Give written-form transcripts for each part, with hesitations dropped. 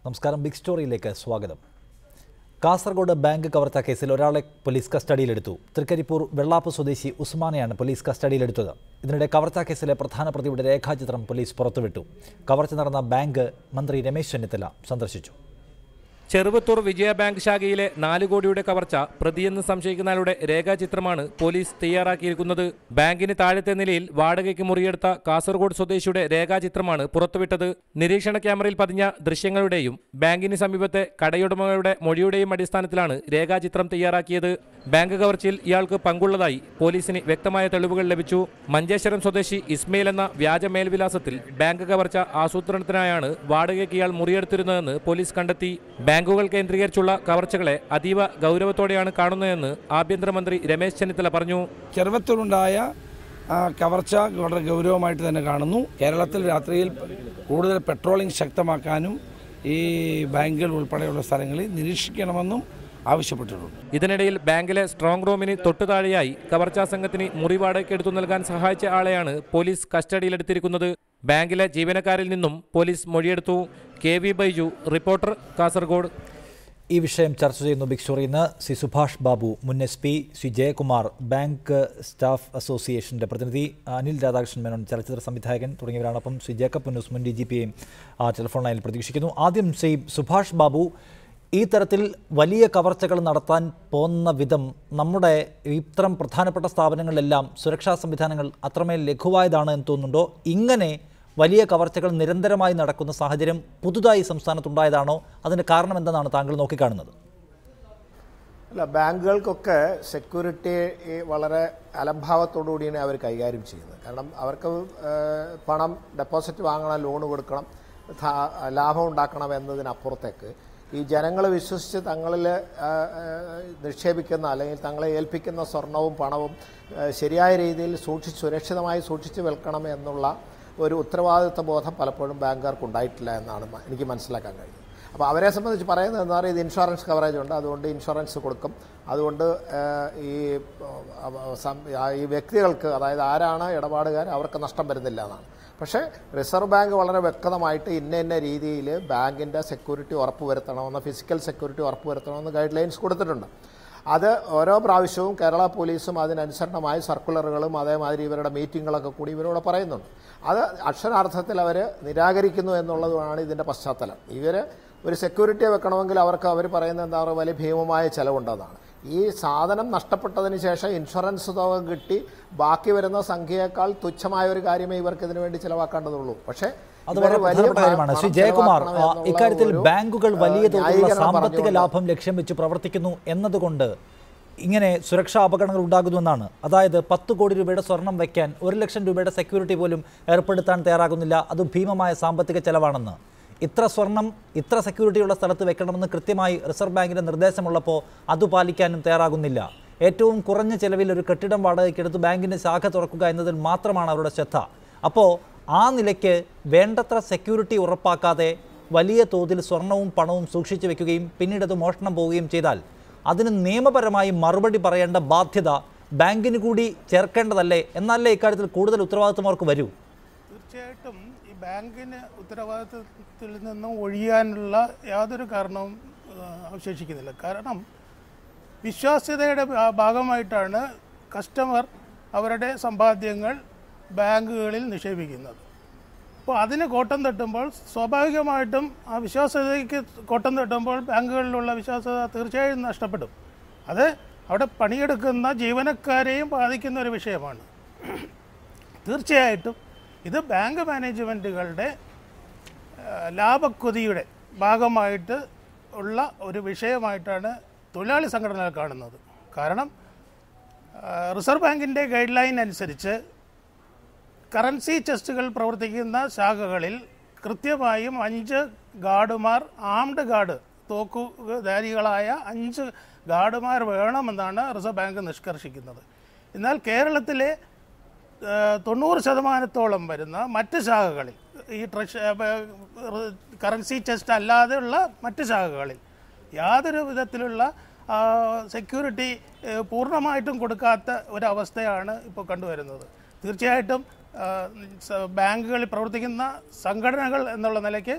നമസ്കാരം. ബിഗ് സ്റ്റോറിയിലേക്ക് സ്വാഗതം. കാസർഗോഡ് ബാങ്ക് കവർച്ച കേസിൽ ഒരാളെ പോലീസ് കസ്റ്റഡിയിലെടുത്തു. തൃക്കരിപ്പൂർ വെള്ളാപ്പ് സ്വദേശി ഉസ്മാനെയാണ് പോലീസ് കസ്റ്റഡിയിലെടുത്തത്. ഇതിനിടെ കവർച്ച കേസിലെ പ്രധാന പ്രതിയുടെ രേഖാചിത്രം പോലീസ് പുറത്തുവിട്ടു. കവർച്ച നടന്ന ബാങ്ക് മന്ത്രി രമേശ് ചെന്നിത്തല സന്ദർശിച്ചു. ചെറുവത്തൂർ വിജയ ബാങ്ക് ശാഖയിലെ 4 കോടിയുടെ കവർച്ച പ്രതിയെന്ന് സംശയിക്കുന്നയാളുടെ രേഖാചിത്രമാണ് പോലീസ് തയ്യാറാക്കിയിരിക്കുന്നത്. ബാങ്കിന് താഴത്തെ നിലയിൽ വാടകയ്ക്ക് മുറിയെടുത്ത കാസർഗോഡ് സ്വദേശിയുടെ രേഖാചിത്രമാണ് പുറത്തുവിട്ടത്. നിരീക്ഷണ ക്യാമറയിൽ പതിഞ്ഞ ദൃശ്യങ്ങളുടെയും ബാങ്കിന് സമീപത്തെ കടയുടമകളുടെ മൊഴിയുടെയും അടിസ്ഥാനത്തിലാണ് രേഖാചിത്രം തയ്യാറാക്കിയത്. ബാങ്ക് കവർച്ചയിൽ ഇയാൾക്ക് പങ്കുള്ളതായി പോലീസിന് വ്യക്തമായ തെളിവുകൾ ലഭിച്ചു. മഞ്ചേശ്വരം സ്വദേശി ഇസ്മയിൽ എന്ന വ്യാജ മേൽവിലാസത്തിൽ ബാങ്ക് കവർച്ച ആസൂത്രണത്തിനായാണ് വാടകയ്ക്ക് ഇയാൾ മുറിയെടുത്തിരുന്നതെന്ന് പോലീസ് കണ്ടെത്തി. ബാങ്കുകൾ കേന്ദ്രീകരിച്ചുള്ള കവർച്ചകളെ അതീവ ഗൗരവത്തോടെയാണ് കാണുന്നതെന്ന് ആഭ്യന്തരമന്ത്രി രമേശ് ചെന്നിത്തല പറഞ്ഞു. ചെറുവത്തൂരുണ്ടായ കവർച്ച വളരെ ഗൗരവമായിട്ട് തന്നെ കാണുന്നു. കേരളത്തിൽ രാത്രിയിൽ കൂടുതൽ പെട്രോളിംഗ് ശക്തമാക്കാനും ഈ ബാങ്കുകൾ ഉൾപ്പെടെയുള്ള സ്ഥലങ്ങളിൽ നിരീക്ഷിക്കണമെന്നും ആവശ്യപ്പെട്ടിട്ടുണ്ട്. ഇതിനിടയിൽ ബാങ്കിലെ സ്ട്രോങ് റൂമിന് തൊട്ടു താഴെയായി കവർച്ചാ സംഘത്തിന് മുറി വാടകയ്ക്ക് എടുത്തു നൽകാൻ സഹായിച്ച ആളെയാണ് പോലീസ് കസ്റ്റഡിയിലെടുത്തിരിക്കുന്നത്. ബാങ്കിലെ ജീവനക്കാരിൽ നിന്നും പോലീസ് മൊഴിയെടുത്തു. KV Baiju, reporter, Kasaragod. ഈ വിഷയം ചർച്ച ചെയ്യുന്നു ബിഗ് സ്റ്റോറിയിൽ നിന്ന് സി സുഭാഷ് ബാബു, മുൻ SP, Shri Jayakumar, bank staff അസോസിയേഷൻ്റെ പ്രതിനിധി, അനിൽ രാധാകൃഷ്ണൻ മേനോൻ, ചലച്ചിത്ര സംവിധായകൻ തുടങ്ങിയവരാണ്. അപ്പം ശ്രീ ജേക്കബ് പുന്നൂസ്, മുൻ DGPയെയും ടെലിഫോൺ ലൈനിൽ പ്രതീക്ഷിക്കുന്നു. ആദ്യം ശ്രീ സുഭാഷ് ബാബു, ഈ തരത്തിൽ വലിയ കവർച്ചകൾ നടത്താൻ പോകുന്ന വിധം നമ്മുടെ ഇത്തരം പ്രധാനപ്പെട്ട സ്ഥാപനങ്ങളിലെല്ലാം സുരക്ഷാ സംവിധാനങ്ങൾ അത്രമേൽ ലഘുവായതാണ് എന്ന് തോന്നുന്നുണ്ടോ? ഇങ്ങനെ വലിയ കവർച്ചകൾ നിരന്തരമായി നടക്കുന്ന സാഹചര്യം പുതുതായി സംസ്ഥാനത്തുണ്ടായതാണോ? അതിന് കാരണം എന്തെന്നാണ് താങ്കൾ നോക്കിക്കാണുന്നത്? അല്ല, ബാങ്കുകൾക്കൊക്കെ സെക്യൂരിറ്റി വളരെ അലംഭാവത്തോടുകൂടിയാണ് അവർ കൈകാര്യം ചെയ്യുന്നത്. കാരണം അവർക്ക് പണം ഡെപ്പോസിറ്റ് വാങ്ങണം, ലോൺ കൊടുക്കണം, ലാഭം ഉണ്ടാക്കണം എന്നതിനപ്പുറത്തേക്ക് ഈ ജനങ്ങൾ വിശ്വസിച്ച് തങ്ങളിൽ നിക്ഷേപിക്കുന്ന അല്ലെങ്കിൽ തങ്ങളെ ഏൽപ്പിക്കുന്ന സ്വർണവും പണവും ശരിയായ രീതിയിൽ സുരക്ഷിതമായി സൂക്ഷിച്ച് വെക്കണം എന്നുള്ള ഒരു ഉത്തരവാദിത്വ ബോധം പലപ്പോഴും ബാങ്കുകാർക്ക് ഉണ്ടായിട്ടില്ല എന്നാണ് എനിക്ക് മനസ്സിലാക്കാൻ കഴിയുന്നത്. അപ്പോൾ അവരെ സംബന്ധിച്ച് പറയുന്നത് എന്താ പറയുക, ഇത് ഇൻഷുറൻസ് കവറേജ് ഉണ്ട്, അതുകൊണ്ട് ഇൻഷുറൻസ് കൊടുക്കും, അതുകൊണ്ട് ഈ വ്യക്തികൾക്ക്, അതായത് ആരാണ് ഇടപാടുകാർ, അവർക്ക് നഷ്ടം വരുന്നില്ല എന്നാണ്. പക്ഷേ റിസർവ് ബാങ്ക് വളരെ വ്യക്തമായിട്ട് ഇന്ന രീതിയിൽ ബാങ്കിൻ്റെ സെക്യൂരിറ്റി ഉറപ്പുവരുത്തണമെന്ന്, ഫിസിക്കൽ സെക്യൂരിറ്റി ഉറപ്പുവരുത്തണമെന്ന് ഗൈഡ് ലൈൻസ് കൊടുത്തിട്ടുണ്ട്. അത് ഓരോ പ്രാവശ്യവും കേരള പോലീസും അതിനനുസരണമായി സർക്കുലറുകളും അതേമാതിരി ഇവരുടെ മീറ്റിങ്ങുകളൊക്കെ കൂടി ഇവരോട് പറയുന്നുണ്ട്. അത് അക്ഷരാർത്ഥത്തിൽ അവർ നിരാകരിക്കുന്നു എന്നുള്ളതുമാണ് ഇതിൻ്റെ പശ്ചാത്തലം. ഇവർ ഒരു സെക്യൂരിറ്റിയെ വെക്കണമെങ്കിൽ അവർ പറയുന്നത് എന്താ പറയുക, വലിയ ഭീമമായ ചിലവുണ്ടെന്നാണ്. ഈ സാധനം നഷ്ടപ്പെട്ടതിന് ശേഷം ഇൻഷുറൻസ് തുക കിട്ടി ബാക്കി വരുന്ന സംഖ്യയേക്കാൾ തുച്ഛമായ ഒരു കാര്യമേ ഇവർക്ക് ഇതിനു വേണ്ടി ചിലവാക്കേണ്ടതുള്ളൂ. പക്ഷേ അത് വളരെ പ്രധാനപ്പെട്ട കാര്യമാണ്. ശ്രീ ജയകുമാർ, ഇക്കാര്യത്തിൽ ബാങ്കുകൾ വലിയ തോതിലുള്ള സാമ്പത്തിക ലാഭം ലക്ഷ്യം വെച്ച് പ്രവർത്തിക്കുന്നു എന്നതുകൊണ്ട് ഇങ്ങനെ സുരക്ഷാ അപകടങ്ങൾ ഉണ്ടാകുന്നുവെന്നാണ്. അതായത് 10 കോടി രൂപയുടെ സ്വർണം വയ്ക്കാൻ 1 ലക്ഷം രൂപയുടെ സെക്യൂരിറ്റി പോലും ഏർപ്പെടുത്താൻ തയ്യാറാകുന്നില്ല. അത് ഭീമമായ സാമ്പത്തിക ചെലവാണെന്ന്. ഇത്ര സ്വർണം ഇത്ര സെക്യൂരിറ്റിയുള്ള സ്ഥലത്ത് വെക്കണമെന്ന് കൃത്യമായി റിസർവ് ബാങ്കിൻ്റെ നിർദ്ദേശമുള്ളപ്പോൾ അത് പാലിക്കാനും തയ്യാറാകുന്നില്ല. ഏറ്റവും കുറഞ്ഞ ചെലവിൽ ഒരു കെട്ടിടം വാടകയ്ക്കെടുത്ത് ബാങ്കിൻ്റെ ശാഖ തുറക്കുക എന്നതിൽ മാത്രമാണ് അവരുടെ ശ്രദ്ധ. അപ്പോൾ ആ നിലയ്ക്ക് വേണ്ടത്ര സെക്യൂരിറ്റി ഉറപ്പാക്കാതെ വലിയ തോതിൽ സ്വർണവും പണവും സൂക്ഷിച്ചു വെക്കുകയും പിന്നീട് അത് മോഷണം പോവുകയും ചെയ്താൽ അതിന് നിയമപരമായി മറുപടി പറയേണ്ട ബാധ്യത ബാങ്കിന് കൂടി ചേർക്കേണ്ടതല്ലേ? എന്നല്ലേ ഇക്കാര്യത്തിൽ കൂടുതൽ ഉത്തരവാദിത്വം അവർക്ക് വരൂ? തീർച്ചയായിട്ടും ഈ ബാങ്കിന് ഉത്തരവാദിത്വത്തിൽ നിന്നും ഒഴിയാനുള്ള യാതൊരു കാരണവും അവശേഷിക്കുന്നില്ല. കാരണം വിശ്വാസ്യതയുടെ ഭാഗമായിട്ടാണ് കസ്റ്റമർ അവരുടെ സമ്പാദ്യങ്ങൾ ബാങ്കുകളിൽ നിക്ഷേപിക്കുന്നത്. അപ്പോൾ അതിന് കോട്ടം തട്ടുമ്പോൾ സ്വാഭാവികമായിട്ടും ആ വിശ്വാസ്യതയ്ക്ക് കോട്ടം തട്ടുമ്പോൾ ബാങ്കുകളിലുള്ള വിശ്വാസ്യത തീർച്ചയായും നഷ്ടപ്പെടും. അത് അവിടെ പണിയെടുക്കുന്ന ജീവനക്കാരെയും ബാധിക്കുന്ന ഒരു വിഷയമാണ്. തീർച്ചയായിട്ടും ഇത് ബാങ്ക് മാനേജ്മെൻറ്റുകളുടെ ലാഭക്കൊതിയുടെ ഭാഗമായിട്ട് ഉള്ള ഒരു വിഷയമായിട്ടാണ് തൊഴിലാളി സംഘടനകൾ കാണുന്നത്. കാരണം റിസർവ് ബാങ്കിൻ്റെ ഗൈഡ് ലൈൻ അനുസരിച്ച് കറൻസി ചെസ്റ്റുകൾ പ്രവർത്തിക്കുന്ന ശാഖകളിൽ കൃത്യമായും 5 ഗാർഡുമാർ, ആംഡ് ഗാർഡ്, തോക്കുധാരികളായ 5 ഗാർഡുമാർ വേണമെന്നാണ് റിസർവ് ബാങ്ക് നിഷ്കർഷിക്കുന്നത്. എന്നാൽ കേരളത്തിലെ 90% വരുന്ന മറ്റ് ശാഖകളിൽ, ഈ കറൻസി ചെസ്റ്റ് അല്ലാതെയുള്ള മറ്റ് ശാഖകളിൽ യാതൊരു വിധത്തിലുള്ള സെക്യൂരിറ്റി പൂർണ്ണമായിട്ടും കൊടുക്കാത്ത ഒരവസ്ഥയാണ് ഇപ്പോൾ കണ്ടുവരുന്നത്. തീർച്ചയായിട്ടും ബാങ്കുകളിൽ പ്രവർത്തിക്കുന്ന സംഘടനകൾ എന്നുള്ള നിലയ്ക്ക്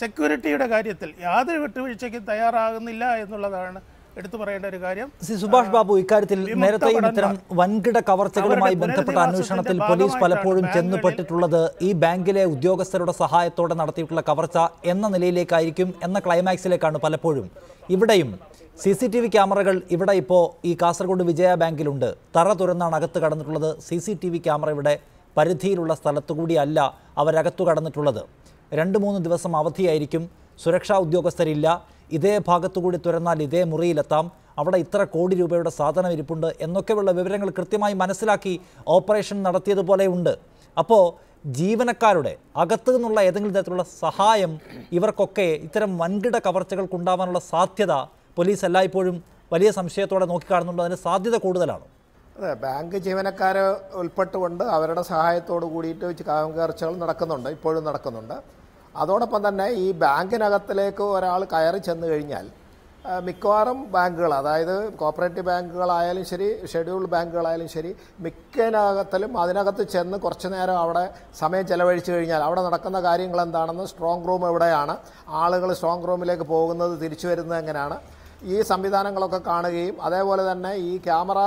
സെക്യൂരിറ്റിയുടെ കാര്യത്തിൽ യാതൊരു വിട്ടുവീഴ്ചയ്ക്കും തയ്യാറാകുന്നില്ല എന്നുള്ളതാണ് എടുത്തു പറയേണ്ട ഒരു കാര്യം. സുഭാഷ് ബാബു, ഇക്കാര്യത്തിൽ നേരത്തെയും ഇത്തരം വൻകിട കവർച്ചകളുമായി ബന്ധപ്പെട്ട അന്വേഷണത്തിൽ പോലീസ് പലപ്പോഴും ചെന്നുപെട്ടിട്ടുള്ളത് ഈ ബാങ്കിലെ ഉദ്യോഗസ്ഥരുടെ സഹായത്തോടെ നടത്തിയിട്ടുള്ള കവർച്ച എന്ന നിലയിലേക്കായിരിക്കും എന്ന ക്ലൈമാക്സിലേക്കാണ് പലപ്പോഴും. ഇവിടെയും CCTV ക്യാമറകൾ ഇവിടെ ഇപ്പോൾ ഈ കാസർഗോഡ് വിജയ ബാങ്കിലുണ്ട്. തറ തുറന്നാണ് അകത്ത് കടന്നിട്ടുള്ളത്. CCTV ക്യാമറ ഇവിടെ പരിധിയിലുള്ള സ്ഥലത്തുകൂടിയല്ല അവരകത്തു കടന്നിട്ടുള്ളത്. 2-3 ദിവസം അവധിയായിരിക്കും. സുരക്ഷാ ഉദ്യോഗസ്ഥരില്ല. ഇതേ ഭാഗത്തുകൂടി തുറന്നാൽ ഇതേ മുറിയിലെത്താം. അവിടെ ഇത്ര കോടി രൂപയുടെ സാധനം ഇരിപ്പുണ്ട് എന്നൊക്കെയുള്ള വിവരങ്ങൾ കൃത്യമായി മനസ്സിലാക്കി ഓപ്പറേഷൻ നടത്തിയതുപോലെ ഉണ്ട്. അപ്പോൾ ജീവനക്കാരുടെ അകത്തു നിന്നുള്ള ഏതെങ്കിലും തരത്തിലുള്ള സഹായം ഇവർക്കൊക്കെ ഇത്തരം വൻകിട കവർച്ചകൾക്കുണ്ടാവാനുള്ള സാധ്യത പോലീസ് എല്ലായ്പ്പോഴും വലിയ സംശയത്തോടെ നോക്കിക്കാണുന്നുണ്ട്. അതിന് സാധ്യത കൂടുതലാണ്. അതെ, ബാങ്ക് ജീവനക്കാർ ഉൾപ്പെട്ടുകൊണ്ട് അവരുടെ സഹായത്തോട് കൂടിയിട്ട് കവർച്ചകൾ നടക്കുന്നുണ്ട്, ഇപ്പോഴും നടക്കുന്നുണ്ട്. അതോടൊപ്പം തന്നെ ഈ ബാങ്കിനകത്തിലേക്ക് ഒരാൾ കയറി ചെന്ന് കഴിഞ്ഞാൽ മിക്കവാറും ബാങ്കുകൾ, അതായത് കോപ്പറേറ്റീവ് ബാങ്കുകളായാലും ശരി, ഷെഡ്യൂൾഡ് ബാങ്കുകളായാലും ശരി, മിക്കതിനകത്തിലും അതിനകത്ത് ചെന്ന് കുറച്ച് നേരം അവിടെ സമയം ചെലവഴിച്ച് കഴിഞ്ഞാൽ അവിടെ നടക്കുന്ന കാര്യങ്ങൾ എന്താണെന്ന്, സ്ട്രോങ് റൂം എവിടെയാണ്, ആളുകൾ സ്ട്രോങ് റൂമിലേക്ക് പോകുന്നത്, തിരിച്ചു വരുന്നത് എങ്ങനെയാണ്, ഈ സംവിധാനങ്ങളൊക്കെ കാണുകയും അതേപോലെ തന്നെ ഈ ക്യാമറ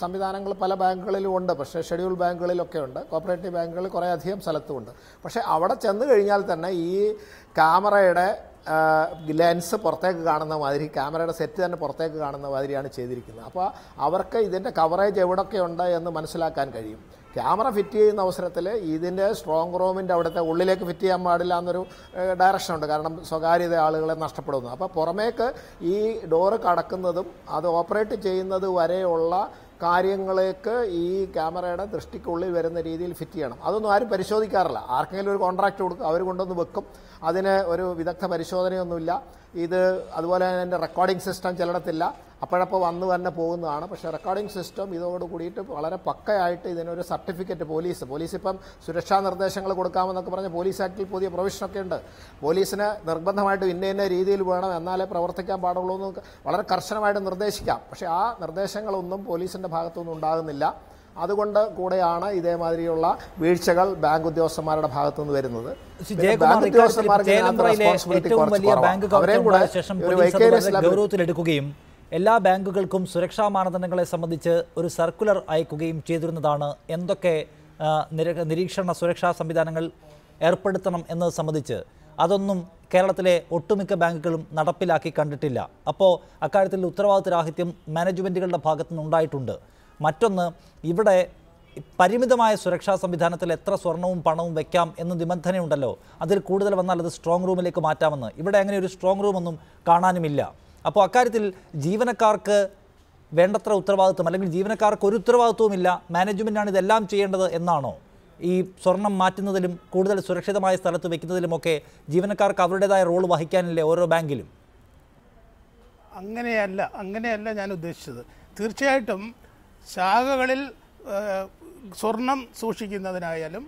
സംവിധാനങ്ങൾ പല ബാങ്കുകളിലും ഉണ്ട്. പക്ഷേ ഷെഡ്യൂൾ ബാങ്കുകളിലൊക്കെ ഉണ്ട്, കോപ്പറേറ്റീവ് ബാങ്കുകളിൽ കുറേ അധികം സ്ഥലത്തുമുണ്ട്. പക്ഷേ അവിടെ ചെന്ന് കഴിഞ്ഞാൽ തന്നെ ഈ ക്യാമറയുടെ ലെൻസ് പുറത്തേക്ക് കാണുന്ന മാതിരി, ക്യാമറയുടെ സെറ്റ് തന്നെ പുറത്തേക്ക് കാണുന്ന മാതിരിയാണ് ചെയ്തിരിക്കുന്നത്. അപ്പോൾ അവർക്ക് ഇതിൻ്റെ കവറേജ് എവിടെയൊക്കെയുണ്ട് എന്ന് മനസ്സിലാക്കാൻ കഴിയും. ക്യാമറ ഫിറ്റ് ചെയ്യുന്ന അവസരത്തിൽ ഇതിൻ്റെ സ്ട്രോങ് റൂമിൻ്റെ അവിടുത്തെ ഉള്ളിലേക്ക് ഫിറ്റ് ചെയ്യാൻ പാടില്ല എന്നൊരു ഡയറക്ഷനുണ്ട്. കാരണം സ്വകാര്യത ആളുകളെ നഷ്ടപ്പെടുന്നു. അപ്പോൾ പുറമേക്ക് ഈ ഡോറ് കടക്കുന്നതും അത് ഓപ്പറേറ്റ് ചെയ്യുന്നത് വരെയുള്ള കാര്യങ്ങളേക്ക് ഈ ക്യാമറയുടെ ദൃഷ്ടിക്കുള്ളിൽ വരുന്ന രീതിയിൽ ഫിറ്റ് ചെയ്യണം. അതൊന്നും ആരും പരിശോധിക്കാറില്ല. ആർക്കെങ്കിലും ഒരു കോൺട്രാക്റ്റ് കൊടുക്കും, അവർ കൊണ്ടുവന്ന് വെക്കും. അതിന് ഒരു വിദഗ്ധ പരിശോധനയൊന്നുമില്ല. ഇത് അതുപോലെ തന്നെ എൻ്റെ റെക്കോർഡിംഗ് സിസ്റ്റം ചിലയിടത്തില്ല, അപ്പോഴപ്പോൾ വന്ന് തന്നെ പോകുന്നതാണ്. പക്ഷേ റെക്കോർഡിംഗ് സിസ്റ്റം ഇതോട് കൂടിയിട്ട് വളരെ പക്കയായിട്ട് ഇതിനൊരു സർട്ടിഫിക്കറ്റ് പോലീസ് ഇപ്പം സുരക്ഷാ നിർദ്ദേശങ്ങൾ കൊടുക്കാമെന്നൊക്കെ പറഞ്ഞ് പോലീസ് ആക്ടിൽ പുതിയ പ്രൊവിഷനൊക്കെ ഉണ്ട്. പോലീസിന് നിർബന്ധമായിട്ട് ഇന്ന രീതിയിൽ വേണം, എന്നാലേ പ്രവർത്തിക്കാൻ പാടുള്ളൂ എന്ന് വളരെ കർശനമായിട്ട് നിർദ്ദേശിക്കാം. പക്ഷേ ആ നിർദ്ദേശങ്ങളൊന്നും പോലീസിൻ്റെ ഭാഗത്തുനിന്നും ഉണ്ടാകുന്നില്ല. അതുകൊണ്ട് കൂടെയാണ് ഇതേമാതിരിയുള്ള വീഴ്ചകൾ ബാങ്ക് ഉദ്യോഗസ്ഥന്മാരുടെ ഭാഗത്തുനിന്ന് വരുന്നത്. ഗൗരവത്തിലെടുക്കുകയും എല്ലാ ബാങ്കുകൾക്കും സുരക്ഷാ മാനദണ്ഡങ്ങളെ സംബന്ധിച്ച് ഒരു സർക്കുലർ അയക്കുകയും ചെയ്തിരുന്നതാണ്. എന്തൊക്കെ നിരീക്ഷണ സുരക്ഷാ സംവിധാനങ്ങൾ ഏർപ്പെടുത്തണം എന്നത് സംബന്ധിച്ച് അതൊന്നും കേരളത്തിലെ ഒട്ടുമിക്ക ബാങ്കുകളും നടപ്പിലാക്കി കണ്ടിട്ടില്ല. അപ്പോൾ അക്കാര്യത്തിൽ ഉത്തരവാദിത്തരാഹിത്യം മാനേജ്മെൻറ്റുകളുടെ ഭാഗത്തുനിന്നുണ്ടായിട്ടുണ്ട്. മറ്റൊന്ന്, ഇവിടെ പരിമിതമായ സുരക്ഷാ സംവിധാനത്തിൽ എത്ര സ്വർണവും പണവും വെക്കാം എന്ന് നിബന്ധനയുണ്ടല്ലോ. അതിൽ കൂടുതൽ വന്നാൽ അത് സ്ട്രോങ് റൂമിലേക്ക് മാറ്റാമെന്ന്. ഇവിടെ അങ്ങനെ ഒരു സ്ട്രോങ് റൂമൊന്നും കാണാനുമില്ല. അപ്പോൾ അക്കാര്യത്തിൽ ജീവനക്കാർക്ക് വേണ്ടത്ര ഉത്തരവാദിത്വം, അല്ലെങ്കിൽ ജീവനക്കാർക്ക് ഒരു ഉത്തരവാദിത്വവുമില്ല, മാനേജ്മെൻറ്റാണ് ഇതെല്ലാം ചെയ്യേണ്ടത് എന്നാണോ? ഈ സ്വർണം മാറ്റുന്നതിലും കൂടുതൽ സുരക്ഷിതമായ സ്ഥലത്ത് വെക്കുന്നതിലുമൊക്കെ ജീവനക്കാർക്ക് അവരുടേതായ റോൾ വഹിക്കാനില്ലേ ഓരോ ബാങ്കിലും? അങ്ങനെയല്ല ഞാൻ ഉദ്ദേശിച്ചത്. തീർച്ചയായിട്ടും ശാഖകളിൽ സ്വർണം സൂക്ഷിക്കുന്നതിനായാലും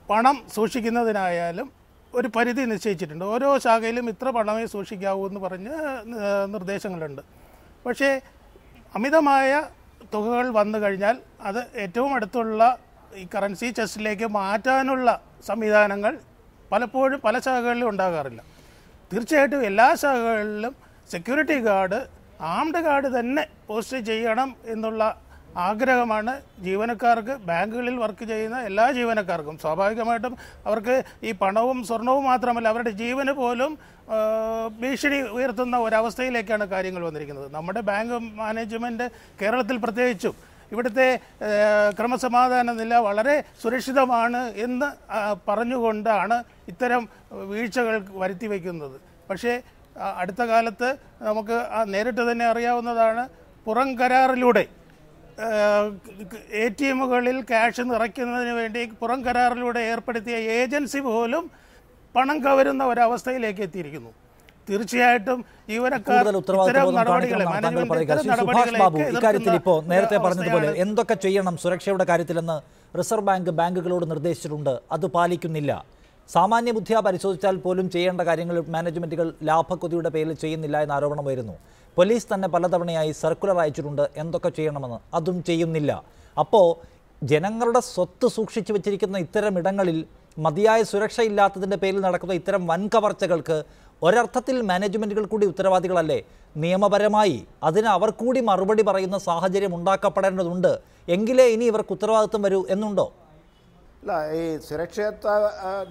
പണം സൂക്ഷിക്കുന്നതിനായാലും ഒരു പരിധി നിശ്ചയിച്ചിട്ടുണ്ട്. ഓരോ ശാഖയിലും ഇത്ര പണമേ സൂക്ഷിക്കാവൂ എന്ന് പറഞ്ഞ് നിർദ്ദേശങ്ങളുണ്ട്. പക്ഷേ അമിതമായ തുകകൾ വന്നു കഴിഞ്ഞാൽ അത് ഏറ്റവും അടുത്തുള്ള ഈ കറൻസി ചെസ്റ്റിലേക്ക് മാറ്റാനുള്ള സംവിധാനങ്ങൾ പലപ്പോഴും പല ശാഖകളിലും ഉണ്ടാകാറില്ല. തീർച്ചയായിട്ടും എല്ലാ ശാഖകളിലും സെക്യൂരിറ്റി ഗാർഡ്, ആംഡ് ഗാർഡ് തന്നെ പോസ്റ്റ് ചെയ്യണം എന്നുള്ള ആഗ്രഹമാണ് ജീവനക്കാർക്ക്, ബാങ്കുകളിൽ വർക്ക് ചെയ്യുന്ന എല്ലാ ജീവനക്കാർക്കും. സ്വാഭാവികമായിട്ടും അവർക്ക് ഈ പണവും സ്വർണവും മാത്രമല്ല, അവരുടെ ജീവന് പോലും ഭീഷണി ഉയർത്തുന്ന ഒരവസ്ഥയിലേക്കാണ് കാര്യങ്ങൾ വന്നിരിക്കുന്നത്. നമ്മുടെ ബാങ്ക് മാനേജ്മെൻറ്റ് കേരളത്തിൽ പ്രത്യേകിച്ചും ഇവിടുത്തെ ക്രമസമാധാന നില വളരെ സുരക്ഷിതമാണ് എന്ന് പറഞ്ഞുകൊണ്ടാണ് ഇത്തരം വീഴ്ചകൾ വരുത്തി വയ്ക്കുന്നത്. പക്ഷേ അടുത്ത കാലത്ത് നമുക്ക് നേരിട്ട് തന്നെ അറിയാവുന്നതാണ്, പുറം കരാറിലൂടെ ATMകളിൽ ക്യാഷ് നിറയ്ക്കുന്നതിന് വേണ്ടി പുറം കരാറിലൂടെ ഏർപ്പെടുത്തിയ ഏജൻസി പോലും പണം കവരുന്ന ഒരവസ്ഥയിലേക്ക് എത്തിയിരിക്കുന്നു. തീർച്ചയായിട്ടും ജീവനക്കാർ ഇക്കാര്യത്തിൽ ഇപ്പോൾ നേരത്തെ പറഞ്ഞതുപോലെ എന്തൊക്കെ ചെയ്യണം സുരക്ഷയുടെ കാര്യത്തിലെന്ന് റിസർവ് ബാങ്ക് ബാങ്കുകളോട് നിർദ്ദേശിച്ചിട്ടുണ്ട്, അത് പാലിക്കുന്നില്ല. സാമാന്യ ബുദ്ധിയാ പരിശോധിച്ചാൽ പോലും ചെയ്യേണ്ട കാര്യങ്ങൾ മാനേജ്മെൻറ്റുകൾ ലാഭക്കൊതിയുടെ പേരിൽ ചെയ്യുന്നില്ല എന്ന ആരോപണം വരുന്നു. പോലീസ് തന്നെ പലതവണയായി സർക്കുലർ അയച്ചിട്ടുണ്ട് എന്തൊക്കെ ചെയ്യണമെന്ന്, അതും ചെയ്യുന്നില്ല. അപ്പോൾ ജനങ്ങളുടെ സ്വത്ത് സൂക്ഷിച്ചു വെച്ചിരിക്കുന്ന ഇത്തരം ഇടങ്ങളിൽ മതിയായ സുരക്ഷയില്ലാത്തതിൻ്റെ പേരിൽ നടക്കുന്ന ഇത്തരം വൻ കവർച്ചകൾക്ക് ഒരർത്ഥത്തിൽ മാനേജ്മെൻറ്റുകൾ കൂടി ഉത്തരവാദികളല്ലേ? നിയമപരമായി അതിന് അവർ കൂടി മറുപടി പറയുന്ന സാഹചര്യം ഉണ്ടാക്കപ്പെടേണ്ടതുണ്ട്. എങ്കിലേ ഇനി ഇവർക്ക് ഉത്തരവാദിത്വം വരൂ എന്നുണ്ടോ? അല്ല, ഈ സുരക്ഷിത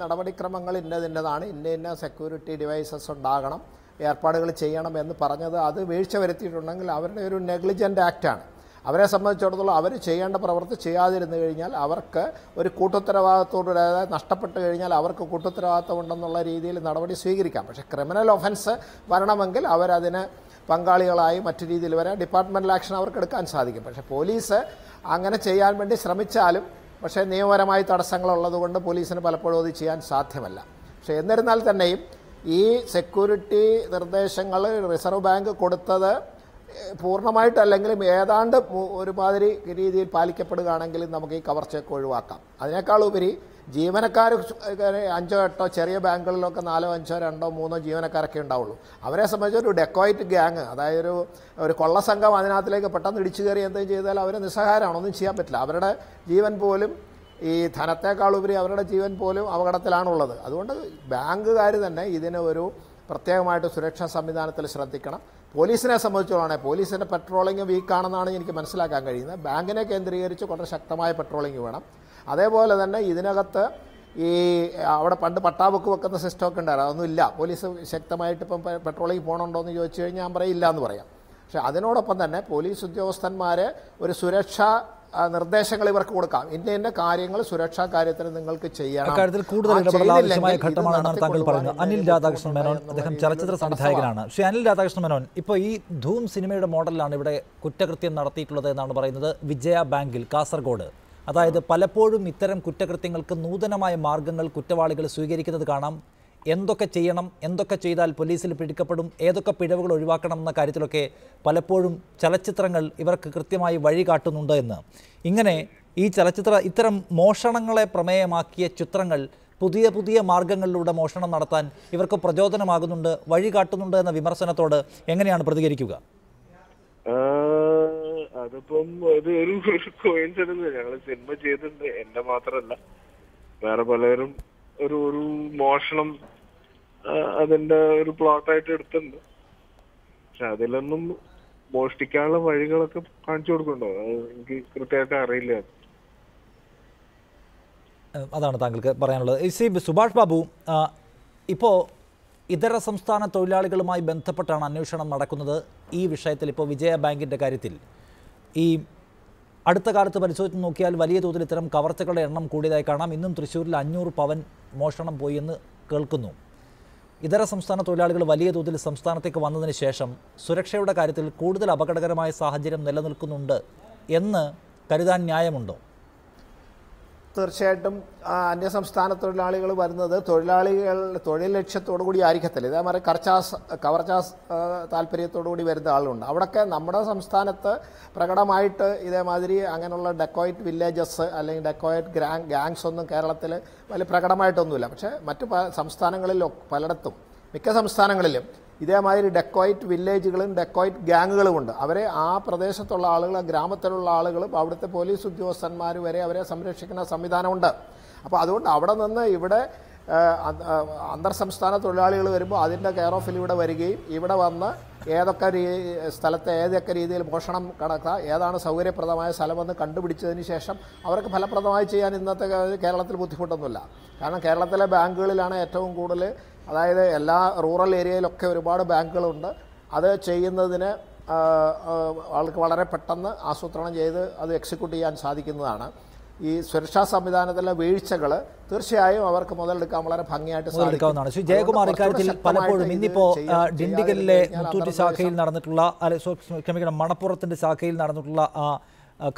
നടപടിക്രമങ്ങൾ ഇന്നതാണ്, ഇന്ന സെക്യൂരിറ്റി ഡിവൈസസ് ഉണ്ടാകണം, ഏർപ്പാടുകൾ ചെയ്യണം എന്ന് പറഞ്ഞത് അത് വീഴ്ച വരുത്തിയിട്ടുണ്ടെങ്കിൽ അവരുടെ ഒരു നെഗ്ലിജൻ്റ് ആക്റ്റാണ്. അവരെ സംബന്ധിച്ചിടത്തോളം അവർ ചെയ്യേണ്ട പ്രവൃത്തി ചെയ്യാതിരുന്നു കഴിഞ്ഞാൽ അവർക്ക് ഒരു കൂട്ടുത്തരവാദിത്വത്തോടെ നഷ്ടപ്പെട്ട് കഴിഞ്ഞാൽ അവർക്ക് കൂട്ടുത്തരവാദിത്വം ഉണ്ടെന്നുള്ള രീതിയിൽ നടപടി സ്വീകരിക്കാം. പക്ഷേ ക്രിമിനൽ ഒഫൻസ് വരണമെങ്കിൽ അവരതിന് പങ്കാളികളായി മറ്റു രീതിയിൽ വരെ ഡിപ്പാർട്ട്മെൻറ്റൽ ആക്ഷൻ അവർക്ക് എടുക്കാൻ സാധിക്കും. പക്ഷേ പോലീസ് അങ്ങനെ ചെയ്യാൻ വേണ്ടി ശ്രമിച്ചാലും പക്ഷേ നിയമപരമായി തടസ്സങ്ങളുള്ളത് കൊണ്ട് പോലീസിന് പലപ്പോഴും അത് ചെയ്യാൻ സാധ്യമല്ല. പക്ഷേ എന്നിരുന്നാൽ തന്നെയും ഈ സെക്യൂരിറ്റി നിർദ്ദേശങ്ങൾ റിസർവ് ബാങ്ക് കൊടുത്തത് പൂർണ്ണമായിട്ടല്ലെങ്കിലും ഏതാണ്ട് ഒരുമാതിരി രീതിയിൽ പാലിക്കപ്പെടുകയാണെങ്കിൽ നമുക്ക് ഈ കവർച്ചയൊക്കെ ഒഴിവാക്കാം. അതിനേക്കാൾ ഉപരി ജീവനക്കാർ 5-8 ചെറിയ ബാങ്കുകളിലൊക്കെ 4-5-2-3 ജീവനക്കാരൊക്കെ ഉണ്ടാവുള്ളൂ. അവരെ സംബന്ധിച്ച് ഒരു ഡെക്കോയിറ്റ് ഗ്യാങ്, അതായത് ഒരു കൊള്ളസംഘം അതിനകത്തിലേക്ക് പെട്ടെന്ന് ഇടിച്ചു കയറി എന്തെങ്കിലും ചെയ്താൽ അവർ നിസ്സഹായരാണ്, ഒന്നും ചെയ്യാൻ പറ്റില്ല. അവരുടെ ജീവൻ പോലും ഈ ധനത്തെക്കാളുപരി അവരുടെ ജീവൻ പോലും അപകടത്തിലാണുള്ളത്. അതുകൊണ്ട് ബാങ്കുകാർ തന്നെ ഇതിന് ഒരു പ്രത്യേകമായിട്ട് സുരക്ഷാ സംവിധാനത്തിൽ ശ്രദ്ധിക്കണം. പോലീസിനെ സംബന്ധിച്ചോളാണ് പോലീസിൻ്റെ പെട്രോളിംഗ് വീക്കാണെന്നാണ് എനിക്ക് മനസ്സിലാക്കാൻ കഴിയുന്നത്. ബാങ്കിനെ കേന്ദ്രീകരിച്ച് വളരെ ശക്തമായ പെട്രോളിംഗ് വേണം. അതേപോലെ തന്നെ ഇതിനകത്ത് ഈ അവിടെ പണ്ട് പട്ടാബുക്ക് വെക്കുന്ന സിസ്റ്റമൊക്കെ ഉണ്ടായിരുന്നു, അതൊന്നും ഇല്ല. പോലീസ് ശക്തമായിട്ട് ഇപ്പം പെട്രോളിംഗ് പോകണുണ്ടോ എന്ന് ചോദിച്ചു കഴിഞ്ഞാൽ ഞാൻ പറയില്ല എന്ന് പറയാം. പക്ഷേ അതിനോടൊപ്പം തന്നെ പോലീസ് ഉദ്യോഗസ്ഥന്മാർ ഒരു സുരക്ഷാ നിർദ്ദേശങ്ങൾ ഇവർക്ക് കൊടുക്കാം. ഇന്ന കാര്യങ്ങൾ സുരക്ഷാ കാര്യത്തിന് നിങ്ങൾക്ക് ചെയ്യണം. അക്കാര്യത്തിൽ കൂടുതൽ ഇടപെടൽ ആവശ്യമായ ഘട്ടമാണെന്നാണ് താങ്കൾ പറയുന്നത്. അനിൽ രാധാകൃഷ്ണൻ മേനോൻ, അദ്ദേഹം ചലച്ചിത്ര സംവിധായകനാണ്. ശ്രീ അനിൽ രാധാകൃഷ്ണൻ മേനോൻ, ഇപ്പോൾ ഈ ധൂം സിനിമയുടെ മോഡലിലാണ് ഇവിടെ കുറ്റകൃത്യം നടത്തിയിട്ടുള്ളത് എന്നാണ് പറയുന്നത്. വിജയ ബാങ്കിൽ കാസർഗോഡ്, അതായത് പലപ്പോഴും ഇത്തരം കുറ്റകൃത്യങ്ങൾക്ക് നൂതനമായ മാർഗങ്ങൾ കുറ്റവാളികൾ സ്വീകരിക്കുന്നത് കാണാം. എന്തൊക്കെ ചെയ്യണം, എന്തൊക്കെ ചെയ്താൽ പോലീസിൽ പിടിക്കപ്പെടും, ഏതൊക്കെ പിഴവുകൾ ഒഴിവാക്കണം എന്ന കാര്യത്തിലൊക്കെ പലപ്പോഴും ചലച്ചിത്രങ്ങൾ ഇവർക്ക് കൃത്യമായി വഴി കാട്ടുന്നുണ്ട് എന്ന്. ഇങ്ങനെ ഈ ഇത്തരം മോഷണങ്ങളെ പ്രമേയമാക്കിയ ചിത്രങ്ങൾ പുതിയ പുതിയ മാർഗങ്ങളിലൂടെ മോഷണം നടത്താൻ ഇവർക്ക് പ്രചോദനമാകുന്നുണ്ട്, വഴി കാട്ടുന്നുണ്ട് എന്ന വിമർശനത്തോട് എങ്ങനെയാണ് പ്രതികരിക്കുക? അതിപ്പം ഒരു കോയിൻസിഡൻസ്. ഞങ്ങൾ സിനിമ ചെയ്തിട്ടുണ്ട്, എന്റെ മാത്രമല്ല വേറെ പലരും ഒരു മോഷണം അതിന്റെ ഒരു പ്ലോട്ടായിട്ട് എടുത്തിട്ടുണ്ട്. പക്ഷെ അതിലൊന്നും മോഷ്ടിക്കാനുള്ള വഴികളൊക്കെ കാണിച്ചു കൊടുക്കണ്ടോ, എനിക്ക് കൃത്യമായിട്ട് അറിയില്ല. അതാണ് താങ്കൾക്ക് പറയാനുള്ളത്. ശ്രീ സുഭാഷ് ബാബു, ഇപ്പോൾ ഇതര സംസ്ഥാന തൊഴിലാളികളുമായി ബന്ധപ്പെട്ടാണ് അന്വേഷണം നടക്കുന്നത് ഈ വിഷയത്തിൽ. ഇപ്പോൾ വിജയ ബാങ്കിൻ്റെ കാര്യത്തിൽ ഈ അടുത്ത കാലത്ത് പരിശോധിച്ച് നോക്കിയാൽ വലിയ തോതിൽ ഇത്തരം കവർച്ചകളുടെ എണ്ണം കൂടിയതായി കാണാം. ഇന്നും തൃശ്ശൂരിൽ 500 പവൻ മോഷണം പോയി എന്ന് കേൾക്കുന്നു. ഇതര സംസ്ഥാന തൊഴിലാളികൾ വലിയ തോതിൽ സംസ്ഥാനത്തേക്ക് വന്നതിന് ശേഷം സുരക്ഷയുടെ കാര്യത്തിൽ കൂടുതൽ അപകടകരമായ സാഹചര്യം നിലനിൽക്കുന്നുണ്ട് എന്ന് കരുതാൻ ന്യായമുണ്ടോ? തീർച്ചയായിട്ടും അന്യസംസ്ഥാന തൊഴിലാളികൾ വരുന്നത് തൊഴിൽ ലക്ഷ്യത്തോടു കൂടി ആയിരിക്കത്തില്ല. ഇതേമാതിരി കവർച്ചാസ് താല്പര്യത്തോടു കൂടി വരുന്ന ആളുണ്ട്. അവിടെയൊക്കെ നമ്മുടെ സംസ്ഥാനത്ത് പ്രകടമായിട്ട് ഇതേമാതിരി അങ്ങനെയുള്ള ഡെക്കോയിറ്റ് വില്ലേജസ് അല്ലെങ്കിൽ ഡെക്കോയിറ്റ് ഗാങ്സ് ഒന്നും കേരളത്തിൽ വലിയ പ്രകടമായിട്ടൊന്നുമില്ല. പക്ഷേ മറ്റു സംസ്ഥാനങ്ങളിലും പലയിടത്തും മിക്ക സംസ്ഥാനങ്ങളിലും ഇതേമാതിരി ഡെക്കോയിറ്റ് വില്ലേജുകളും ഡെക്കോയിറ്റ് ഗ്യാങ്ങുകളും ഉണ്ട്. അവരെ ആ പ്രദേശത്തുള്ള ആളുകൾ, ഗ്രാമത്തിലുള്ള ആളുകളും അവിടുത്തെ പോലീസ് ഉദ്യോഗസ്ഥന്മാർ വരെ അവരെ സംരക്ഷിക്കുന്ന സംവിധാനമുണ്ട്. അപ്പോൾ അതുകൊണ്ട് അവിടെ നിന്ന് ഇവിടെ അന്തർ സംസ്ഥാന തൊഴിലാളികൾ വരുമ്പോൾ അതിൻ്റെ കെയർ ഓഫിൽ ഇവിടെ വരികയും ഇവിടെ വന്ന് ഏതൊക്കെ സ്ഥലത്തെ ഏതൊക്കെ രീതിയിൽ മോഷണം കടക്കുക, ഏതാണ് സൗകര്യപ്രദമായ സ്ഥലമെന്ന് കണ്ടുപിടിച്ചതിന് ശേഷം അവർക്ക് ഫലപ്രദമായി ചെയ്യാൻ ഇന്നത്തെ കേരളത്തിൽ ബുദ്ധിമുട്ടൊന്നുമില്ല. കാരണം കേരളത്തിലെ ബാങ്കുകളിലാണ് ഏറ്റവും കൂടുതൽ, അതായത് എല്ലാ റൂറൽ ഏരിയയിലൊക്കെ ഒരുപാട് ബാങ്കുകളുണ്ട്. അത് ചെയ്യുന്നതിന് ആൾക്ക് വളരെ പെട്ടെന്ന് ആസൂത്രണം ചെയ്ത് അത് എക്സിക്യൂട്ട് ചെയ്യാൻ സാധിക്കുന്നതാണ്. ഈ സുരക്ഷാ സംവിധാനത്തിലെ വീഴ്ചകൾ തീർച്ചയായും അവർക്ക് മുതലെടുക്കാൻ വളരെ ഭംഗിയായിട്ട് സാധിക്കാവുന്നതാണ്. ശ്രീ ജയകുമാർ, ഇക്കാര്യത്തിൽ പലപ്പോഴും ഇന്നിപ്പോൾ ഡിണ്ടിഗലിലെ മുത്തൂറ്റ് ശാഖയിൽ നടന്നിട്ടുള്ള മണപ്പുറത്തിൻ്റെ ശാഖയിൽ നടന്നിട്ടുള്ള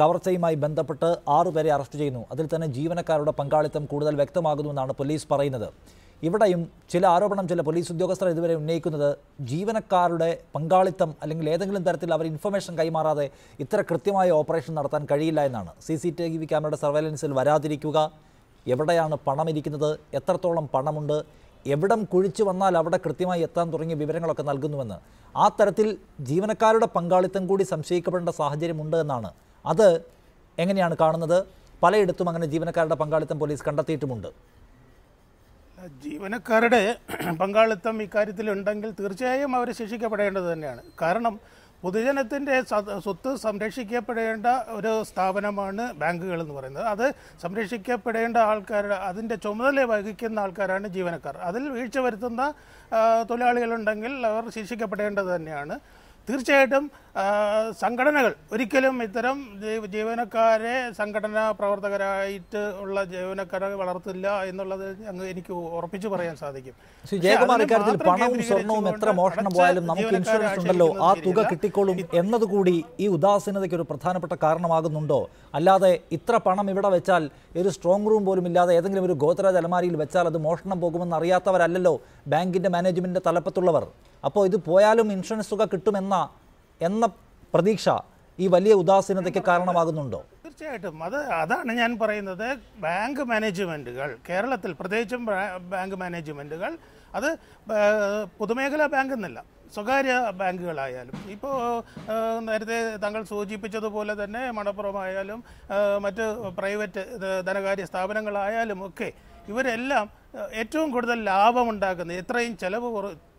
കവർച്ചയുമായി ബന്ധപ്പെട്ട് 6 പേരെ അറസ്റ്റ് ചെയ്യുന്നു. അതിൽ തന്നെ ജീവനക്കാരുടെ പങ്കാളിത്തം കൂടുതൽ വ്യക്തമാകുന്നുവെന്നാണ് പോലീസ് പറയുന്നത്. ഇവിടെയും ചില ആരോപണം ചില പോലീസ് ഉദ്യോഗസ്ഥർ ഇതുവരെ ഉന്നയിക്കുന്നത് ജീവനക്കാരുടെ പങ്കാളിത്തം അല്ലെങ്കിൽ ഏതെങ്കിലും തരത്തിൽ അവർ ഇൻഫർമേഷൻ കൈമാറാതെ ഇത്ര കൃത്യമായ ഓപ്പറേഷൻ നടത്താൻ കഴിയില്ല എന്നാണ്. CCTV ക്യാമറയുടെ സർവൈലൻസിൽ വരാതിരിക്കുക, എവിടെയാണ് പണം ഇരിക്കുന്നത്, എത്രത്തോളം പണമുണ്ട്, എവിടം കുഴിച്ചു വന്നാൽ അവിടെ കൃത്യമായി എത്താൻ തുടങ്ങിയ വിവരങ്ങളൊക്കെ നൽകുന്നുവെന്ന്. ആ തരത്തിൽ ജീവനക്കാരുടെ പങ്കാളിത്തം കൂടി സംശയിക്കപ്പെടേണ്ട സാഹചര്യമുണ്ട് എന്നാണ്. അത് എങ്ങനെയാണ് കാണുന്നത്? പലയിടത്തും അങ്ങനെ ജീവനക്കാരുടെ പങ്കാളിത്തം പോലീസ് കണ്ടെത്തിയിട്ടുമുണ്ട്. ജീവനക്കാരുടെ പങ്കാളിത്തം ഇക്കാര്യത്തിൽ ഉണ്ടെങ്കിൽ തീർച്ചയായും അവർ ശിക്ഷിക്കപ്പെടേണ്ടത് തന്നെയാണ്. കാരണം പൊതുജനത്തിൻ്റെ സ്വത്ത് സംരക്ഷിക്കപ്പെടേണ്ട ഒരു സ്ഥാപനമാണ് ബാങ്കുകൾ എന്ന് പറയുന്നത്. അത് സംരക്ഷിക്കപ്പെടേണ്ട ആൾക്കാരുടെ അതിൻ്റെ ചുമതല വഹിക്കുന്ന ആൾക്കാരാണ് ജീവനക്കാർ. അതിൽ വീഴ്ച വരുത്തുന്ന തൊഴിലാളികളുണ്ടെങ്കിൽ അവർ ശിക്ഷിക്കപ്പെടേണ്ടത് തന്നെയാണ്. തീർച്ചയായിട്ടും സംഘടനകൾ ഒരിക്കലും ഇത്തരം ജീവനക്കാരെ സംഘടനാ പ്രവർത്തകരായിട്ട് ഉള്ള ജീവനക്കാരെ വളർത്തില്ല എന്നുള്ളത് എനിക്ക് ഉറപ്പിച്ചു പറയാൻ സാധിക്കും. ജയകുമാർ, ഇക്കാര്യത്തിൽ പണവും സ്വർണവും എത്ര മോഷണം പോയാലും നമുക്ക് ഇൻഷുറൻസ് ഉണ്ടല്ലോ, ആ തുക കിട്ടിക്കോളും എന്നതുകൂടി ഈ ഉദാസീനതയ്ക്ക് ഒരു പ്രധാനപ്പെട്ട കാരണമാകുന്നുണ്ടോ? അല്ലാതെ ഇത്ര പണം ഇവിടെ വെച്ചാൽ ഒരു സ്ട്രോങ് റൂം പോലും ഇല്ലാതെ ഏതെങ്കിലും ഒരു ഗോദ്രേജ് അലമാരിയിൽ വെച്ചാൽ അത് മോഷണം പോകുമെന്ന് അറിയാത്തവരല്ലല്ലോ ബാങ്കിൻ്റെ മാനേജ്മെൻറ്റിൻ്റെ തലപ്പത്തുള്ളവർ. അപ്പോൾ ഇത് പോയാലും ഇൻഷുറൻസ് തുക കിട്ടുമെന്ന പ്രതീക്ഷ ഈ വലിയ ഉദാസീനതയ്ക്ക് കാരണമാകുന്നുണ്ടോ? തീർച്ചയായിട്ടും അതാണ് ഞാൻ പറയുന്നത്. ബാങ്ക് മാനേജ്മെൻറ്റുകൾ കേരളത്തിൽ പ്രത്യേകിച്ചും ബാങ്ക് മാനേജ്മെൻറ്റുകൾ അത് പൊതുമേഖലാ ബാങ്ക് എന്നല്ല, സ്വകാര്യ ബാങ്കുകളായാലും ഇപ്പോൾ നേരത്തെ താങ്കൾ സൂചിപ്പിച്ചതുപോലെ തന്നെ മണപ്പുറമായാലും മറ്റ് പ്രൈവറ്റ് ധനകാര്യ സ്ഥാപനങ്ങളായാലും ഒക്കെ ഇവരെല്ലാം ഏറ്റവും കൂടുതൽ ലാഭമുണ്ടാക്കുന്നത് എത്രയും ചെലവ്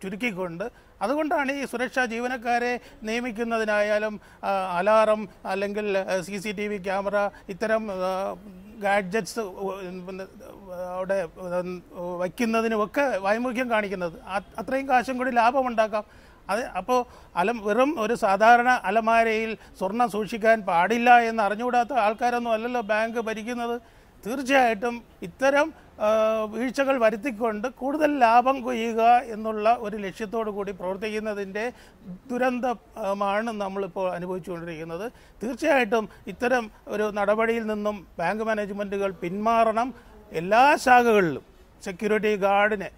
ചുരുക്കിക്കൊണ്ട്, അതുകൊണ്ടാണ് ഈ സുരക്ഷാ ജീവനക്കാരെ നിയമിക്കുന്നതിനായാലും അലാറം അല്ലെങ്കിൽ CCTV ക്യാമറ ഇത്തരം ഗാഡ്ജറ്റ്സ് അവിടെ വയ്ക്കുന്നതിനുമൊക്കെ വൈമുഖ്യം കാണിക്കുന്നത്. അത്രയും കാശും കൂടി ലാഭമുണ്ടാക്കാം. അപ്പോൾ വെറും ഒരു സാധാരണ അലമാരയിൽ സ്വർണം സൂക്ഷിക്കാൻ പാടില്ല എന്ന് അറിഞ്ഞുകൂടാത്ത ആൾക്കാരൊന്നും അല്ലല്ലോ ബാങ്ക് ഭരിക്കുന്നത്. തീർച്ചയായിട്ടും ഇത്തരം വീഴ്ചകൾ വരുത്തിക്കൊണ്ട് കൂടുതൽ ലാഭം കൊയ്യുക എന്നുള്ള ഒരു ലക്ഷ്യത്തോടു കൂടി പ്രവർത്തിക്കുന്നതിൻ്റെ ദുരന്തമാണ് നമ്മളിപ്പോൾ അനുഭവിച്ചുകൊണ്ടിരിക്കുന്നത്. തീർച്ചയായിട്ടും ഇത്തരം ഒരു നടപടിയിൽ നിന്നും ബാങ്ക് മാനേജ്മെൻറ്റുകൾ പിന്മാറണം. എല്ലാ ശാഖകളിലും സെക്യൂരിറ്റി ഗാർഡിനെ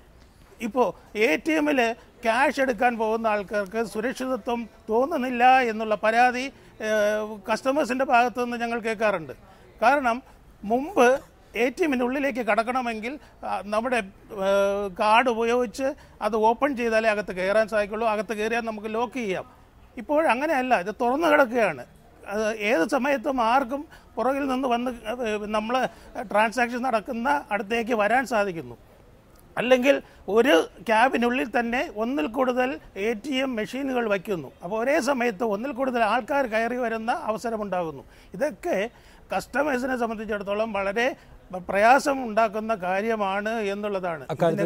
ഇപ്പോൾ ATMൽ ക്യാഷ് എടുക്കാൻ പോകുന്ന ആൾക്കാർക്ക് സുരക്ഷിതത്വം തോന്നുന്നില്ല എന്നുള്ള പരാതി കസ്റ്റമേഴ്സിൻ്റെ ഭാഗത്തു നിന്ന് ഞങ്ങൾ കേൾക്കാറുണ്ട്. കാരണം മുമ്പ് ATMൻ്റെ ഉള്ളിലേക്ക് കടക്കണമെങ്കിൽ നമ്മുടെ കാർഡ് ഉപയോഗിച്ച് അത് ഓപ്പൺ ചെയ്താലേ അകത്ത് കയറാൻ സാധിക്കുള്ളൂ. അകത്ത് കയറിയാൽ നമുക്ക് ലോക്ക് ചെയ്യാം. ഇപ്പോൾ അങ്ങനെയല്ല, ഇത് തുറന്നു കിടക്കുകയാണ്. അത് ഏത് സമയത്തും ആർക്കും പുറകിൽ നിന്ന് വന്ന് നമ്മൾ ട്രാൻസാക്ഷൻ നടക്കുന്ന അടുത്തേക്ക് വരാൻ സാധിക്കുന്നു. അല്ലെങ്കിൽ ഒരു ക്യാബിനുള്ളിൽ തന്നെ ഒന്നിൽ കൂടുതൽ ATM മെഷീനുകൾ വയ്ക്കുന്നു. അപ്പോൾ ഒരേ സമയത്ത് ഒന്നിൽ കൂടുതൽ ആൾക്കാർ കയറി വരുന്ന അവസരമുണ്ടാകുന്നു. ഇതൊക്കെ കസ്റ്റമേഴ്സിനെ സംബന്ധിച്ചിടത്തോളം വളരെ പ്രയാസം ഉണ്ടാക്കുന്ന കാര്യമാണ് എന്നുള്ളതാണ്.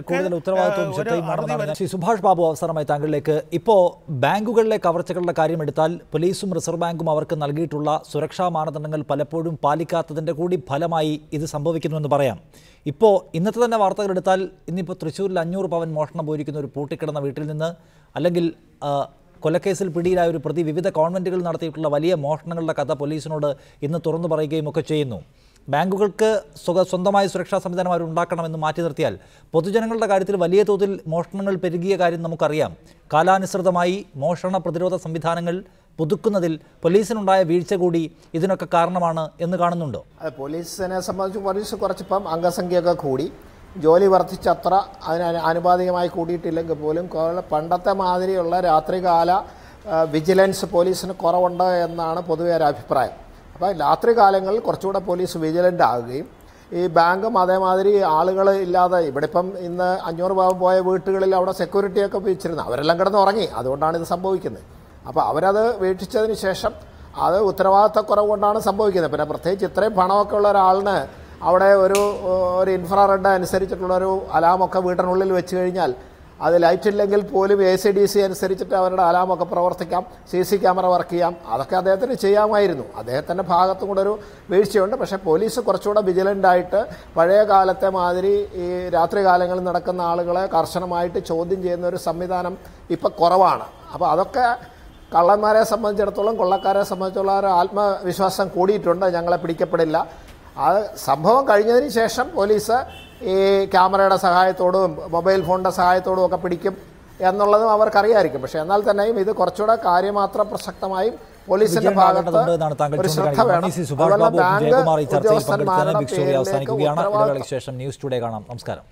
കൂടുതൽ ഉത്തരവാദിത്വം. ശ്രീ സുഭാഷ് ബാബു, അവസാനമായി താങ്കളിലേക്ക്. ഇപ്പോൾ ബാങ്കുകളിലെ കവർച്ചകളുടെ കാര്യം എടുത്താൽ പോലീസും റിസർവ് ബാങ്കും അവർക്ക് നൽകിയിട്ടുള്ള സുരക്ഷാ മാനദണ്ഡങ്ങൾ പലപ്പോഴും പാലിക്കാത്തതിൻ്റെ കൂടി ഫലമായി ഇത് സംഭവിക്കുന്നുവെന്ന് പറയാം. ഇപ്പോൾ ഇന്നത്തെ തന്നെ വാർത്തകൾ എടുത്താൽ ഇന്നിപ്പോൾ തൃശ്ശൂരിൽ 500 പവൻ മോഷണം പോയിരിക്കുന്ന ഒരു പൂട്ടിക്കിടന്ന വീട്ടിൽ നിന്ന്, അല്ലെങ്കിൽ കൊലക്കേസിൽ പിടിയിലായ ഒരു പ്രതി വിവിധ കോൺവെൻറ്റുകൾ നടത്തിയിട്ടുള്ള വലിയ മോഷണങ്ങളുടെ കഥ പോലീസിനോട് ഇന്ന് തുറന്നു പറയുകയും ഒക്കെ ചെയ്യുന്നു. ബാങ്കുകൾക്ക് സ്വന്തമായ സുരക്ഷാ സംവിധാനം അവർ ഉണ്ടാക്കണമെന്ന് മാറ്റി നിർത്തിയാൽ പൊതുജനങ്ങളുടെ കാര്യത്തിൽ വലിയ തോതിൽ മോഷണങ്ങൾ പെരുകിയ കാര്യം നമുക്കറിയാം. കാലാനുസൃതമായി മോഷണ പ്രതിരോധ സംവിധാനങ്ങൾ പുതുക്കുന്നതിൽ പോലീസിനുണ്ടായ വീഴ്ച കൂടി ഇതിനൊക്കെ കാരണമാണ് എന്ന് കാണുന്നുണ്ടോ? പോലീസിനെ സംബന്ധിച്ച് പോലീസ് കുറച്ചിപ്പം അംഗസംഖ്യയൊക്കെ കൂടി, ജോലി വർദ്ധിച്ചത്ര അതിന് ആനുപാതികമായി കൂടിയിട്ടില്ലെങ്കിൽ പോലും പണ്ടത്തെ മാതിരിയുള്ള രാത്രികാല വിജിലൻസ് പോലീസിന് കുറവുണ്ട് എന്നാണ് പൊതുവെ ഒരു അഭിപ്രായം. അപ്പോൾ രാത്രി കാലങ്ങളിൽ കുറച്ചുകൂടെ പോലീസ് വിജിലൻ്റ് ആകുകയും ഈ ബാങ്കും അതേമാതിരി ആളുകൾ ഇല്ലാതെ, ഇവിടെ ഇപ്പം ഇന്ന് 500 പവൻ പോയ വീട്ടുകളിൽ അവിടെ സെക്യൂരിറ്റിയൊക്കെ വെച്ചിരുന്നു, അവരെല്ലാം കിടന്ന് ഉറങ്ങി. അതുകൊണ്ടാണ് ഇത് സംഭവിക്കുന്നത്. അപ്പോൾ അവരത് വീക്ഷിച്ചതിന് ശേഷം അത് ഉത്തരവാദിത്തക്കുറവ് കൊണ്ടാണ് സംഭവിക്കുന്നത്. പിന്നെ പ്രത്യേകിച്ച് ഇത്രയും പണമൊക്കെ ഉള്ള ഒരാളിന് അവിടെ ഒരു ഇൻഫ്രാറെഡ് അനുസരിച്ചിട്ടുള്ളൊരു അലാമൊക്കെ വീട്ടിനുള്ളിൽ വെച്ച് കഴിഞ്ഞാൽ അത് ലൈറ്റ് ഇല്ലെങ്കിൽ പോലും ACDC അനുസരിച്ചിട്ട് അവരുടെ അലാമൊക്കെ പ്രവർത്തിക്കാം, CC ക്യാമറ വർക്ക് ചെയ്യാം. അതൊക്കെ അദ്ദേഹത്തിന് ചെയ്യാമായിരുന്നു. അദ്ദേഹത്തിൻ്റെ ഭാഗത്തും കൂടെ ഒരു വീഴ്ചയുണ്ട്. പക്ഷേ പോലീസ് കുറച്ചുകൂടെ വിജിലൻ്റായിട്ട് പഴയ കാലത്തെ മാതിരി ഈ രാത്രി കാലങ്ങളിൽ നടക്കുന്ന ആളുകളെ കർശനമായിട്ട് ചോദ്യം ചെയ്യുന്ന ഒരു സംവിധാനം ഇപ്പം കുറവാണ്. അപ്പോൾ അതൊക്കെ കള്ളന്മാരെ സംബന്ധിച്ചിടത്തോളം കൊള്ളക്കാരെ സംബന്ധിച്ചുള്ള ഒരു ആത്മവിശ്വാസം കൂടിയിട്ടുണ്ട്, ഞങ്ങളെ പിടിക്കപ്പെടില്ല. അത് സംഭവം കഴിഞ്ഞതിന് ശേഷം പോലീസ് ഈ ക്യാമറയുടെ സഹായത്തോടും മൊബൈൽ ഫോണിൻ്റെ സഹായത്തോടും ഒക്കെ പിടിക്കും എന്നുള്ളതും അവർക്കറിയായിരിക്കും. പക്ഷേ എന്നാൽ തന്നെയും ഇത് കുറച്ചുകൂടെ കാര്യമാത്രം പ്രസക്തമായും പോലീസിന്റെ ഭാഗത്ത് ഒരു ശ്രദ്ധ വേണം. ബാങ്ക് ഉദ്യോഗസ്ഥന്മാരുടെ ശേഷം ന്യൂസ് ടുഡേ കാണാം. നമസ്കാരം.